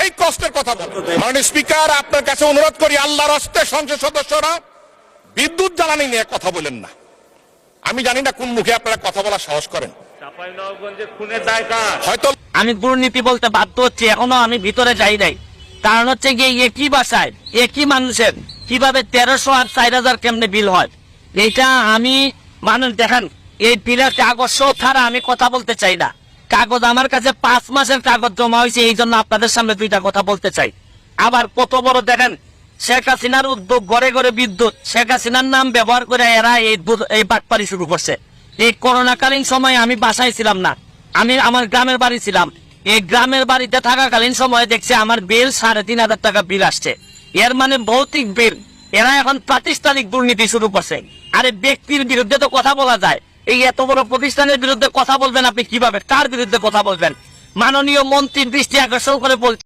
অনেক কষ্টের কথা বলে। মাননীয় স্পিকার, আপনার কাছে অনুরোধ করি, আল্লাহর হস্তে সংসদ সদস্যরা বিদ্যুৎ জ্বালানি নিয়ে কথা বলেন না। আমি জানি না কোন মুখে আপনারা কথা বলা সাহস করেন। হয়তো আমি দুর্নীতি বলতে বাধ্য হচ্ছি, এখনো আমি ভিতরে যাই নাই। কারণ হচ্ছে গিয়ে একই বাসায় একই মানুষের কিভাবে 1300 আর 4000 কেমনে বিল হয়, এইটা আমি মানুষ দেখেন, এই বিলের কাগজ সব ছাড়া আমি কথা বলতে চাই না। কাগজ আমার কাছে 5 মাসের কাগজ জমা হয়েছে, এই জন্য আপনাদের সামনে দুইটা কথা বলতে চাই। আবার কত বড় দেখেন, শেখ হাসিনার উদ্যোগ, ঘরে ঘরে বিদ্যুৎ, শেখ হাসিনার নাম ব্যবহার করে এরা এই বাটপারি শুরু করছে। এই করোনাকালীন সময়ে আমি বাসায় ছিলাম না, আমি আমার গ্রামের বাড়ি ছিলাম। এই গ্রামের বাড়িতে থাকাকালীন সময়ে দেখছি আমার বিল 3500 টাকা বিল আসছে। এর মানে ভৌতিক বিল। এরা এখন প্রাতিষ্ঠানিক দুর্নীতি শুরু করছে। আরে ব্যক্তির বিরুদ্ধে তো কথা বলা যায়, এই এত বড় প্রতিষ্ঠানের বিরুদ্ধে কথা বলবেন আপনি কিভাবে? কার বিরুদ্ধে কথা বলবেন? মাননীয় মন্ত্রীর দৃষ্টি আকর্ষণ করে বলছেন